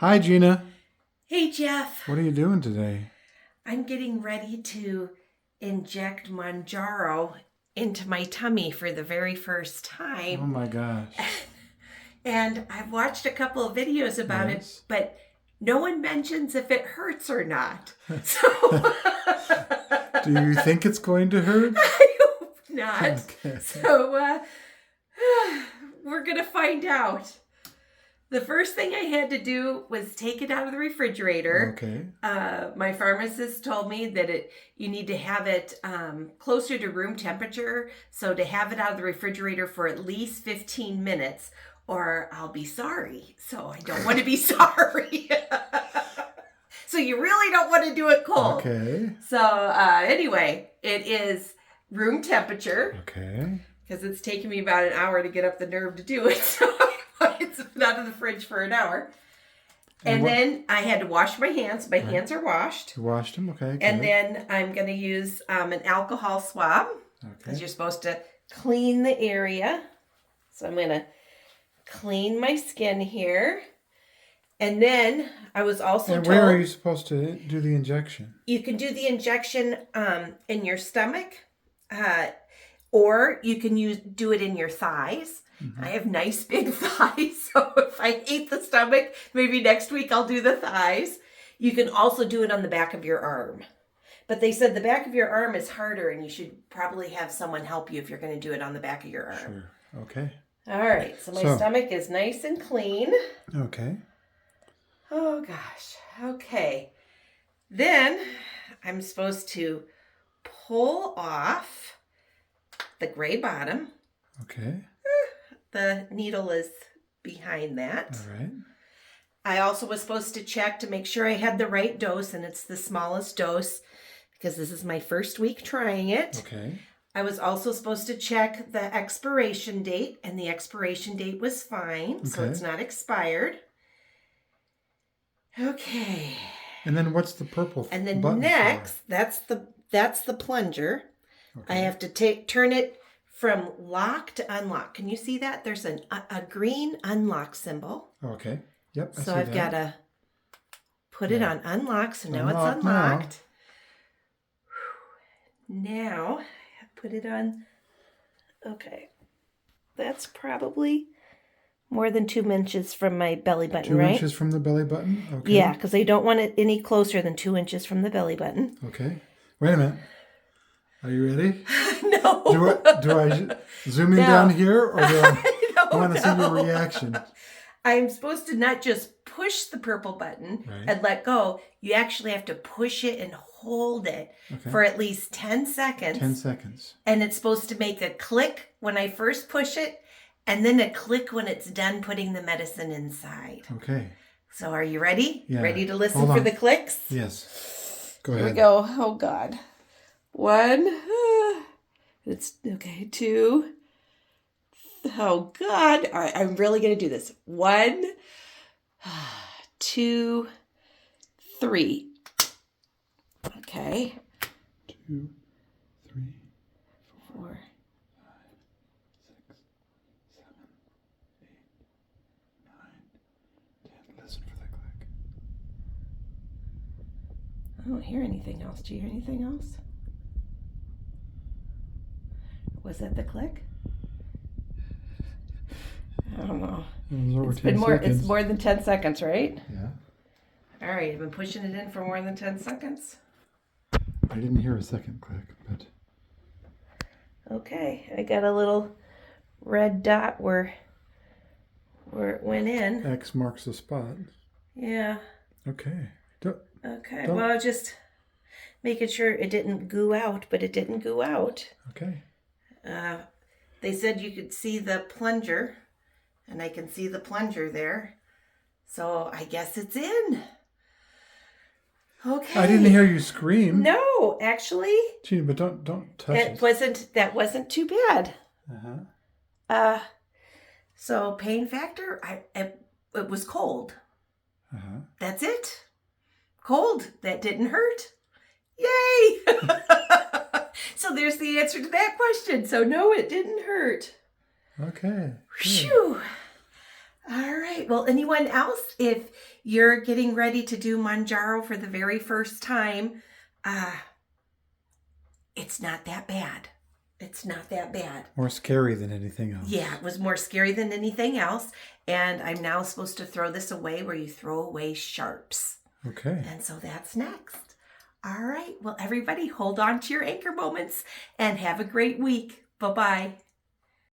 Hi, Gina. Hey, Jeff. What are you doing today? I'm getting ready to inject Mounjaro into my tummy for the very first Oh time. my gosh. And I've watched a couple of videos about it, but no one mentions if it hurts or not. So Do you think it's going to hurt? I hope not. Okay. So we're going to find out. The first thing I had to do was take it out of the refrigerator. Okay. My pharmacist told me that you need to have it closer to room temperature. So to have it out of the refrigerator for at least 15 minutes or I'll be sorry. So I don't want to be sorry. So you really don't want to do it cold. Okay. So anyway, it is room temperature. Okay. Because it's taken me about an hour to get up the nerve to do it. So it's been out of the fridge for an hour. And then I had to wash my hands. My hands are washed. You washed them? Okay. Good. And then I'm going to use an alcohol swab. Because you're supposed to clean the area. So I'm going to clean my skin here. And then I was also told... where are you supposed to do the injection? You can do the injection in your stomach. Or you can do it in your thighs. Mm-hmm. I have nice big thighs, so if I hate the stomach, maybe next week I'll do the thighs. You can also do it on the back of your arm. But they said the back of your arm is harder, and you should probably have someone help you if you're going to do it on the back of your arm. Sure. Okay. All right, so my stomach is nice and clean. Okay. Oh, gosh. Okay. Then I'm supposed to pull off the gray bottom. Okay. The needle is behind that. All right. I also was supposed to check to make sure I had the right dose, and it's the smallest dose because this is my first week trying it. Okay. I was also supposed to check the expiration date, and the expiration date was fine, so it's not expired. Okay. And then what's the purple And then button next, for? that's the plunger. Okay. I have to turn it from lock to unlock. Can you see that? There's a green unlock symbol. Okay. Yep. So I've got to put it on unlock. So now it's unlocked. Now put it on. Okay. That's probably more than 2 inches from my belly button, 2 right? 2 inches from the belly button? Okay. Yeah, because I don't want it any closer than 2 inches from the belly button. Okay. Wait a minute. Are you ready? No. Do I zoom in down here, or do I want to see your reaction? I'm supposed to not just push the purple button and let go. You actually have to push it and hold it for at least 10 seconds. 10 seconds. And it's supposed to make a click when I first push it, and then a click when it's done putting the medicine inside. Okay. So are you ready? Yeah. Ready to listen for the clicks? Yes. Go ahead. Here we go. Oh, God. 1. It's okay. 2. Oh, God. All right. I'm really going to do this. 1, 2, 3. Okay. 2, 3, 4, 5, 6, 7, 8, 9, 10. Listen for the click. I don't hear anything else. Do you hear anything else? Was that the click? I don't know. It's more than 10 seconds, right? Yeah. All right, I've been pushing it in for more than 10 seconds. I didn't hear a second click, but... Okay, I got a little red dot where it went in. X marks the spot. Yeah. Okay. Well, just making sure it didn't goo out, but it didn't goo out. Okay. They said you could see the plunger, and I can see the plunger there. So I guess it's in. Okay. I didn't hear you scream. No, actually. Gee, but don't touch it. That wasn't too bad. Uh-huh. So pain factor, it was cold. Uh-huh. That's it. Cold. That didn't hurt. Yay! So there's the answer to that question. So no, it didn't hurt. Okay. Phew. All right. Well, anyone else, if you're getting ready to do Mounjaro for the very first time, it's not that bad. It's not that bad. More scary than anything else. Yeah, it was more scary than anything else. And I'm now supposed to throw this away where you throw away sharps. Okay. And so that's next. All right. Well, everybody hold on to your anchor moments and have a great week. Bye-bye.